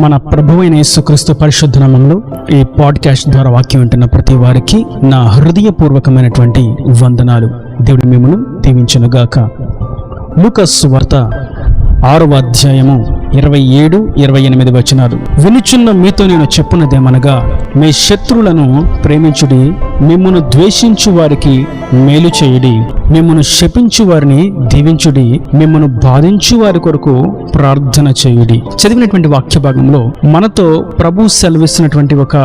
మన ప్రభువైన యేసుక్రీస్తు పరిశుద్ధ నామములో ఈ పాడ్కాస్ట్ ద్వారా వాక్యం వింటున్న ప్రతి వారికి నా హృదయపూర్వకమైనటువంటి వందనాలు. దేవుడు మిమ్మల్ని దీవించునుగాక. లూకా సువార్త 6వ అధ్యాయము 27-28 వచనాలు. వినుచున్న మీతో నేను చెప్పున్నదేమనగా, మీ శత్రువులను ప్రేమించుడి, మిమ్మును ద్వేషించు వారికి మేలు చేయుడి, మిమ్మును శపించు వారిని దీవించుడి, మిమ్మును బాధించు వారి కొరకు ప్రార్థన చేయుడి. చదివినటువంటి వాక్య భాగంలో మనతో ప్రభు సెలవిస్తున్నటువంటి ఒక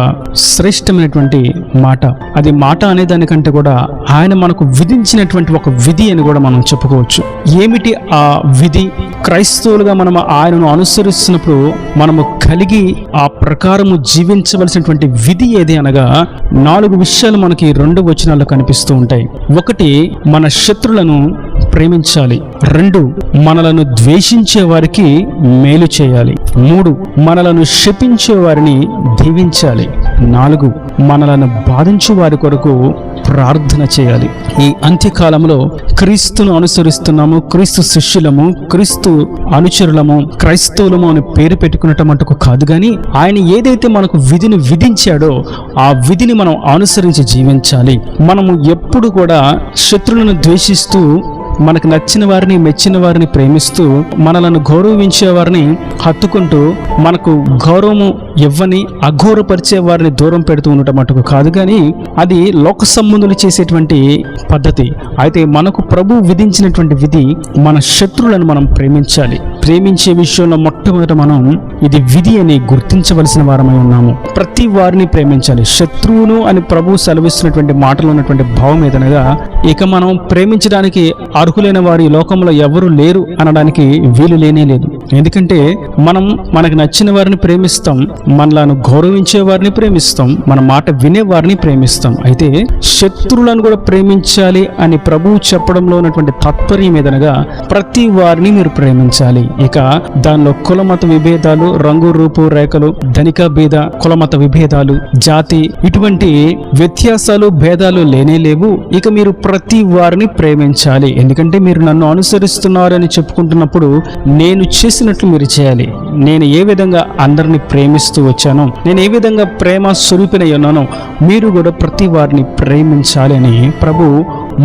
శ్రేష్టమైనటువంటి మాట. అది మాట అనే దానికంటే కూడా ఆయన మనకు విధించినటువంటి ఒక విధి అని కూడా మనం చెప్పుకోవచ్చు. ఏమిటి ఆ విధి? క్రైస్తవులుగా మనం ఆయనను అనుసరిస్తున్నప్పుడు మనము కలిగి ఆ ప్రకారము జీవించవలసినటువంటి విధి ఏది అనగా 4 విషయాలు మనకి 2 వచనాల్లో కనిపిస్తూ ఉంటాయి. 1, మన శత్రులను ప్రేమించాలి. 2, మనలను ద్వేషించే వారికి మేలు చేయాలి. 3, మనలను శపించే వారిని దీవించాలి. 4, మనలను బాధించు వారి కొరకు ప్రార్థన చేయాలి. ఈ అంత్యకాలంలో క్రీస్తును అనుసరిస్తున్నాము, క్రీస్తు శిష్యులము, క్రీస్తు అనుచరులము, క్రైస్తవులము అని పేరు పెట్టుకున్నట్టు మటుకు కాదు, కానీ ఆయన ఏదైతే మనకు విధిని విధించాడో ఆ విధిని మనం అనుసరించి జీవించాలి. మనము ఎప్పుడు కూడా శత్రువులను ద్వేషిస్తూ, మనకు నచ్చిన వారిని మెచ్చిన వారిని ప్రేమిస్తూ, మనలను గౌరవించే వారిని హత్తుకుంటూ, మనకు గౌరవము ఇవ్వని అఘోరపరిచే వారిని దూరం పెడుతూ ఉండటం మటుకు కాదు, కానీ అది లోక సంబంధులు చేసేటువంటి పద్ధతి. అయితే మనకు ప్రభు విధించినటువంటి విధి, మన శత్రువులను మనం ప్రేమించాలి. ప్రేమించే విషయంలో మొట్టమొదట మనం ఇది విధి అని గుర్తించవలసిన వారమై ఉన్నాము. ప్రతి వారిని ప్రేమించాలి. శత్రువును అని ప్రభు సెలవిస్తున్నటువంటి మాటలో ఉన్నటువంటి భావం ఏదనగా, ఇక మనం ప్రేమించడానికి అర్హులైన వారు ఈ లోకంలో ఎవరు లేరు అనడానికి వీలు లేనే లేదు. ఎందుకంటే మనం మనకు నచ్చిన వారిని ప్రేమిస్తాం, మనలను గౌరవించే వారిని ప్రేమిస్తాం, మన మాట వినే వారిని ప్రేమిస్తాం. అయితే శత్రువులను కూడా ప్రేమించాలి అని ప్రభువు చెప్పడంలో ఉన్నటువంటి తాత్పర్యం ఏదనగా, ప్రతి వారిని మీరు ప్రేమించాలి. ఇక దానిలో కులమత విభేదాలు, రంగు రూపు రేఖలు, ధనిక భేద కులమత విభేదాలు, జాతి, ఇటువంటి వ్యత్యాసాలు భేదాలు లేనే లేవు. ఇక మీరు ప్రతి వారిని ప్రేమించాలి. ఎందుకంటే మీరు నన్ను అనుసరిస్తున్నారని చెప్పుకుంటున్నప్పుడు నేను చేసినట్లు మీరు చేయాలి. నేను ఏ విధంగా అందరిని ప్రేమిస్తూ వచ్చానో, నేను ఏ విధంగా ప్రేమ స్వరూపిణై ఉన్నానో మీరు కూడా ప్రతి వారిని ప్రేమించాలి అని ప్రభు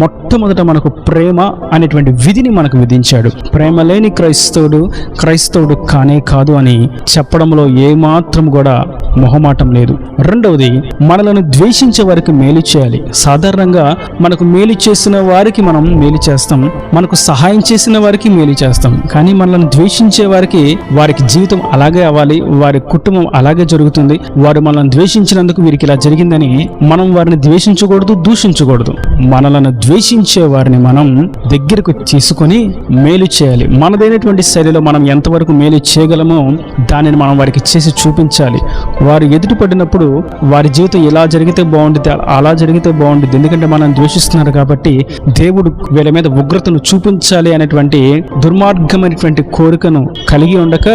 మొట్టమొదట మనకు ప్రేమ అనేటువంటి విధిని మనకు విధించాడు. ప్రేమ లేని క్రైస్తవుడు కానే కాదు అని చెప్పడంలో ఏమాత్రం కూడా మొహమాటం లేదు. 2వది, మనలను ద్వేషించే వారికి మేలు చేయాలి. సాధారణంగా మనకు మేలు చేసిన వారికి మనం మేలు చేస్తాం, మనకు సహాయం చేసిన వారికి మేలు చేస్తాం, కానీ మనల్ని ద్వేషించే వారికి జీవితం అలాగే అవ్వాలి, వారి కుటుంబం అలాగే జరుగుతుంది, వారు మనల్ని ద్వేషించినందుకు వీరికి ఇలా జరిగిందని మనం వారిని ద్వేషించకూడదు, దూషించకూడదు. మనలను ద్వేషించే వారిని మనం దగ్గరకు తీసుకొని మేలు చేయాలి. మనదైనటువంటి శైలిలో మనం ఎంతవరకు మేలు చేయగలమో దానిని మనం వారికి చేసి చూపించాలి. వారు ఎదుటిపడినప్పుడు వారి జీవితం ఇలా జరిగితే బాగుంటుంది, అలా జరిగితే బాగుంటుంది, ఎందుకంటే మనం ద్వేషిస్తున్నారు కాబట్టి దేవుడు వీళ్ళ మీద ఉగ్రతను చూపించాలి అనేటువంటి దుర్మార్గమైనటువంటి కోరికను కలిగి ఉండక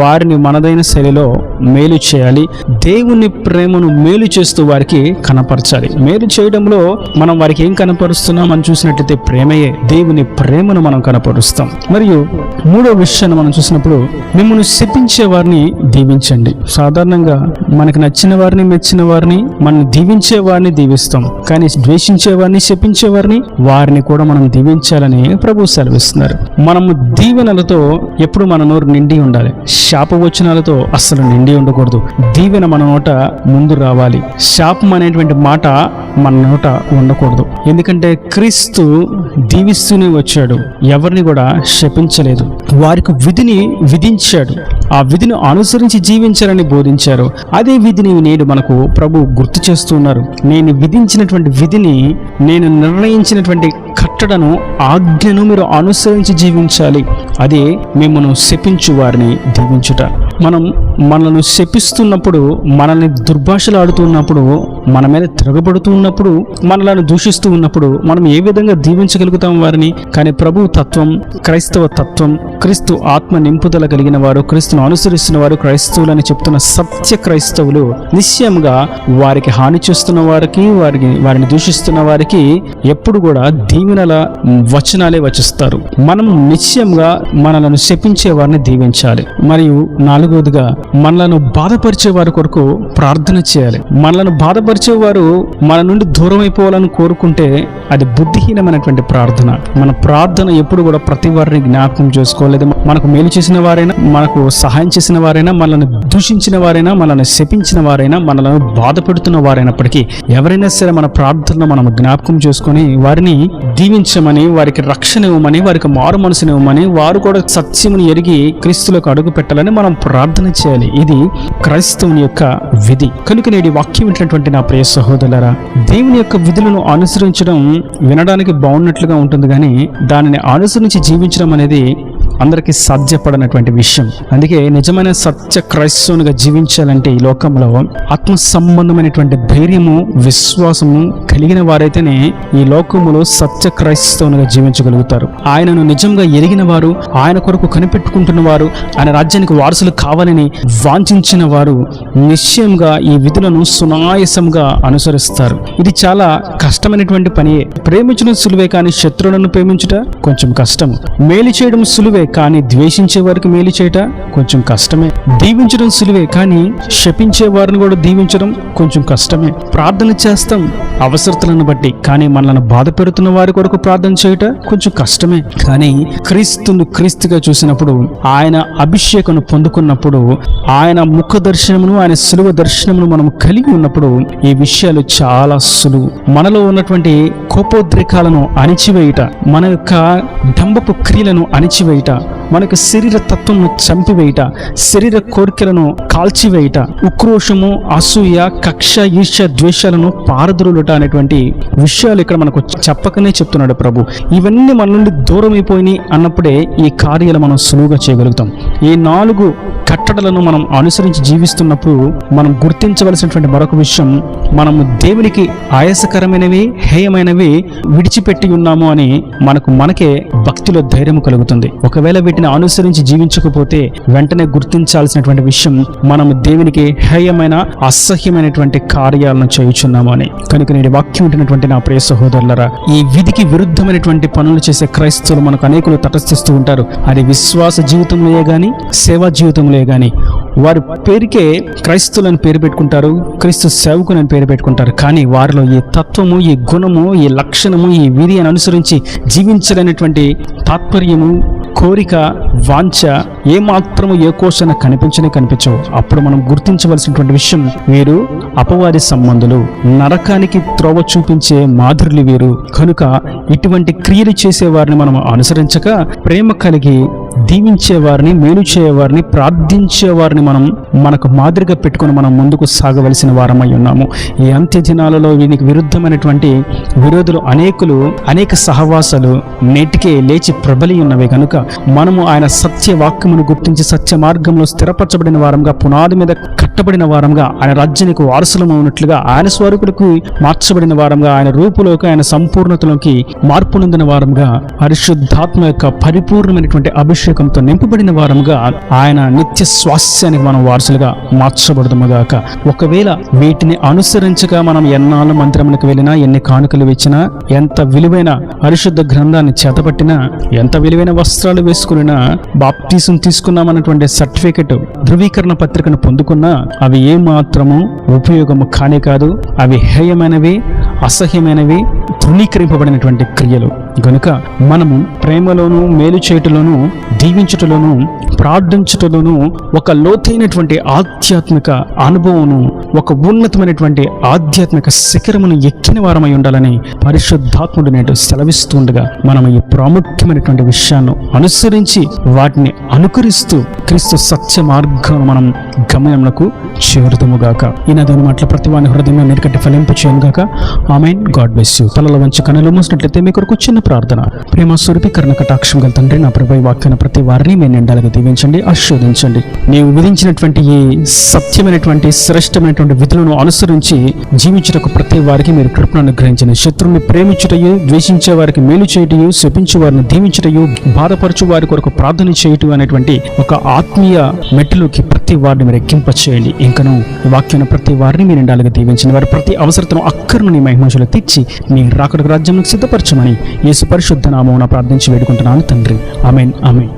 వారిని మనదైన శైలిలో మేలు చేయాలి. దేవుని ప్రేమను మేలు చేస్తూ వారికి కనపరచాలి. మేలు చేయడంలో మనం వారికి ఏం కనపరుస్తున్నాం అని చూసినట్లయితే ప్రేమయే. దేవుని ప్రేమను మనం కనపరుస్తాం. మరియు 3వ విషయాన్ని మనం చూసినప్పుడు, మిమ్మల్ని శపించే వారిని దీవించండి. సాధారణంగా మనకు నచ్చిన వారిని మెచ్చిన వారిని మనం దీవించే వారిని దీవిస్తాం, కానీ ద్వేషించే వారిని శపించే వారిని కూడా మనం దీవించాలని ప్రభు సెలవిస్తున్నారు. మనము దీవెనలతో ఎప్పుడు మన నోరు నిండి ఉండాలి, శాపవచనాలతో అస్సలు నిండి ఉండకూడదు. దీవెన మన నోట ముందు రావాలి, శాపం అనేటువంటి మాట మన నోట ఉండకూడదు. ఎందుకంటే క్రీస్తు దీవిస్తూనే వచ్చాడు, ఎవరిని కూడా శపించలేదు. వారికి విధిని విధించాడు, ఆ విధిని అనుసరించి జీవించాలని బోధించారు. అదే విధిని నేడు మనకు ప్రభు గుర్తు చేస్తున్నారు. నేను విధించినటువంటి విధిని, నేను నిర్ణయించినటువంటి కట్టడను, ఆజ్ఞను మీరు అనుసరించి జీవించాలి. అదే మిమ్మల్ని శపించు వారిని దీవించుట. మనం మనల్ని శపిస్తున్నప్పుడు, మనల్ని దుర్భాషలు ఆడుతున్నప్పుడు, మన మీద తిరగబడుతూ ఉన్నప్పుడు, మనలను దూషిస్తూ ఉన్నప్పుడు మనం ఏ విధంగా దీవించగలుగుతాం వారిని? కానీ ప్రభు తత్వం, క్రైస్తవ తత్వం, క్రీస్తు ఆత్మ నింపుదల కలిగిన వారు, క్రీస్తును అనుసరిస్తున్న వారు క్రైస్తవులని చెప్తున్న సత్య క్రైస్తవులు నిశ్చయంగా వారికి హాని చేస్తున్న వారికి, వారిని దూషిస్తున్న వారికి ఎప్పుడు కూడా దీవెనల వచనాలే వచిస్తారు. మనం నిశ్చయంగా మనలను శపించే వారిని దీవించాలి. మరియు 4 నాలుగవదిగా మనలను బాధపరిచే వారి కొరకు ప్రార్థన చేయాలి. మనలను బాధపరిచేవారు మన నుండి దూరం అయిపోవాలని కోరుకుంటే అది బుద్ధిహీనమైనటువంటి ప్రార్థన. మన ప్రార్థన ఎప్పుడు కూడా ప్రతి వారిని జ్ఞాపకం చేసుకోలేదు. మనకు మేలు చేసిన వారైనా, మనకు సహాయం చేసిన వారైనా, మనల్ని దూషించిన వారైనా, మనల్ని శపించిన వారైనా, మనల్ని బాధ పెడుతున్న వారైనప్పటికీ ఎవరైనా సరే మన ప్రార్థనలో మనం జ్ఞాపకం చేసుకొని వారిని దీవించమని, వారికి రక్షణ ఇవ్వమని, వారికి మారు మనసుని ఇవ్వమని, వారు కూడా సత్యముని ఎరిగి క్రీస్తులకు అడుగు పెట్టాలని మనం ప్రార్థన చేయాలి. ఇది క్రైస్తవుని యొక్క విధి. కనుక నేటి వాక్యం వింటున్నటువంటి నా ప్రియ సహోదరులారా, దేవుని యొక్క విధులను అనుసరించడం వినడానికి బాగున్నట్లుగా ఉంటుంది, కానీ దానిని అనుసరించి జీవించడం అనేది అందరికీ సాధ్యపడనటువంటి విషయం. అందుకే నిజమైన సత్య క్రైస్తవునిగా జీవించాలంటే ఈ లోకంలో ఆత్మ సంబంధమైనటువంటి ధైర్యము, విశ్వాసము కలిగిన వారైతేనే ఈ లోకములో సత్య క్రైస్తవునిగా జీవించగలుగుతారు. ఆయనను నిజంగా ఎరిగిన వారు, ఆయన కొరకు కనిపెట్టుకుంటున్న వారు, ఆయన రాజ్యానికి వారసులు కావాలని వాంఛించిన వారు నిశ్చయంగా ఈ విధులను సునాయాసంగా అనుసరిస్తారు. ఇది చాలా కష్టమైనటువంటి పని. ప్రేమించడం సులువే, కానీ శత్రువులను ప్రేమించుట కొంచెం కష్టం. మేలు చేయడం సులువే, కానీ ద్వేషించే వారికి మేలు చేయట కొంచెం కష్టమే. దీవించడం సులువే, కానీ శపించే వారిని కూడా దీవించడం కొంచెం కష్టమే. ప్రార్థన చేస్తాం అవసరతలను బట్టి, కానీ మనల్ని బాధ పెడుతున్న వారి కొరకు ప్రార్థన చేయట కొంచెం కష్టమే. కానీ క్రీస్తును క్రీస్తుగా చూసినప్పుడు, ఆయన అభిషేకను పొందుకున్నప్పుడు, ఆయన ముఖ దర్శనమును, ఆయన సులువ దర్శనమును మనం కలిగి ఉన్నప్పుడు ఈ విషయాలు చాలా సులువు. మనలో ఉన్నటువంటి కోపోద్రేకాలను అణిచివేయుట, మన యొక్క డంబపు క్రియలను అణిచివేయుట, మనకు శరీర తత్వమును చంపివేయుట, శరీర కోరికలను కాల్చివేయుట, ఉక్రోషము, అసూయ, కక్ష, ఈర్ష్య, ద్వేషాలను పారద్రోలుట అనేటువంటి విషయాలు ఇక్కడ మనకు చెప్పకనే చెప్తున్నాడు ప్రభు. ఇవన్నీ మన నుండి దూరం అయిపోయినాయి అన్నప్పుడే ఈ కార్యాలు మనం సులువుగా చేయగలుగుతాం. ఈ 4 కట్టడలను మనం అనుసరించి జీవిస్తున్నప్పుడు మనం గుర్తించవలసినటువంటి మరొక విషయం, మనము దేవునికి ఆయాసకరమైనవి, హేయమైనవి విడిచిపెట్టి ఉన్నాము అని మనకే భక్తిలో ధైర్యం కలుగుతుంది. ఒకవేళ వీటిని అనుసరించి జీవించకపోతే వెంటనే గుర్తించాల్సినటువంటి విషయం, మనము దేవునికి హేయమైన, అసహ్యమైనటువంటి కార్యాలను చేయుచున్నాము అని. కనుక నేను వాక్యం ఉంటున్నటువంటి నా ప్రియ సహోదరులరా, ఈ విధికి విరుద్ధమైనటువంటి పనులు చేసే క్రైస్తవులు మనకు అనేకులు తటస్థిస్తూ ఉంటారు. అది విశ్వాస జీవితంలో గాని, సేవా జీవితంలో గాని వారి పేరుకే క్రైస్తవులను పేరు పెట్టుకుంటారు, క్రీస్తు సేవకులను పేరు పెట్టుకుంటారు. కానీ వారిలో ఈ తత్వము, ఈ గుణము, ఈ లక్షణము, ఈ విధిని అనుసరించి జీవించలేనటువంటి తాత్పర్యము, కోరిక, వాంఛ ఏమాత్రము ఏ కోశాన కనిపించవు. అప్పుడు మనం గుర్తించవలసినటువంటి విషయం, వీరు అపవాది సంబంధులు, నరకానికి త్రోవ చూపించే మాదిరులు వీరు. కనుక ఇటువంటి క్రియలు చేసేవారిని మనం అనుసరించక, ప్రేమ కలిగి దీవించేవారిని, మేలు చేయవారిని, ప్రార్థించేవారిని మనకు మాదిరిగా పెట్టుకుని మనం ముందుకు సాగవలసిన వారమై ఉన్నాము. ఈ అంత్య దినాలలో వీనికి విరుద్ధమైనటువంటి విరోధులు అనేక సహవాసాలు నేటికే లేచి ప్రబలి ఉన్నవి. కనుక మనము ఆయన సత్య వాక్యమును గుర్తించి సత్య మార్గంలో స్థిరపరచబడిన వారంగా, పునాది మీద కట్టబడిన వారంగా, ఆయన రాజ్యానికి వారసులము ఉన్నట్లుగా, ఆయన స్వరూపులకు మార్చబడిన వారంగా, ఆయన రూపులోకి, ఆయన సంపూర్ణతలోకి మార్పు నొందిన వారంగా, పరిశుద్ధాత్మ యొక్క పరిపూర్ణమైనటువంటి అభిషేకంతో నింపబడిన వారంగా, ఆయన నిత్య స్వాస్థ్యానికి మనం వారసులుగా మార్చబడదుముగాక. ఒకవేళ వీటిని అనుసరించక మనం ఎన్నాళ్ళు మందిరములకు వెళ్ళినా, ఎన్ని కానుకలు ఇచ్చినా, ఎంత విలువైన పరిశుద్ధ గ్రంథాన్ని చేతపట్టినా, ఎంత విలువైన వస్త్రాలు వేసుకున్నా, బాప్టిజం తీసుకున్నామన్నటువంటి సర్టిఫికెట్, ధృవీకరణ పత్రికను పొందుకున్నా, అవి ఏమాత్రము ఉపయోగము కానే కాదు. అవి హేయమైనవి, అసహ్యమైనవి, తృణీకరింపబడినటువంటి క్రియలు. కనుక మనము ప్రేమలోను, మేలు చేయుటలోను, దీవించుటలోను, ప్రార్థించుటలోను ఒక లోతైనటువంటి ఆధ్యాత్మిక అనుభవమును, ఒక ఉన్నతమైనటువంటి ఆధ్యాత్మిక శిఖరమును ఎక్కిన వారమై ఉండాలని పరిశుద్ధాత్ముడు నేడు సెలవిస్తుండగా, మనం ఈ ప్రాముఖ్యమైనటువంటి విషయాన్ని అనుసరించి వాటిని అనుకరిస్తూ క్రీస్తు సత్య మార్గం మనం గమనంకు చేరుదుముగాక. ఈనాడు మాటల ప్రతి వాని హృదయంలో నీరుకట్టి ఫలింపు చేయను గాక. ఆమేన్. God bless you. తలలో వంచి కనులు మూసినట్లయితే మీ కొరకు చిన్న ప్రార్థన. ప్రేమ స్వరూపి కరుణ కటాక్షం గల తండ్రి, నా ప్రభు వాక్యాన్ని ప్రతి వారిని మీ నిండాలుగా దీవించండి, ఆశీర్వదించండి. నీవు విధించినటువంటి ఈ సత్యమైనటువంటి శ్రేష్టమైనటువంటి విధులను అనుసరించి జీవించుటకు ప్రతి వారికి మీరు కృపను అనుగ్రహించండి. శత్రువుని ప్రేమించుటయు, ద్వేషించే వారికి మేలు చేయుటయు, శపించే వారిని దీవించుటయు, బాధపరచు వారి కొరకు ప్రార్థన చేయుట అనేటువంటి ఒక ఆత్మీయ మెట్టులోకి ప్రతి వారిని మీరు ఎక్కింపచేయండి. ఇంకను ఈ వాక్యాన్ని ప్రతి వారిని మీరు నిండాలుగా దీవించండి. వారి ప్రతి అవసరతను అక్కర్ను నీ మహిమలో తీర్చి నీ రాకడ రాజ్యంలో సిద్ధపరచమని యేసు పరిశుద్ధ నామమున ప్రార్థించి వేడుకుంటున్నాను తండ్రి. ఆమేన్. ఆమేన్.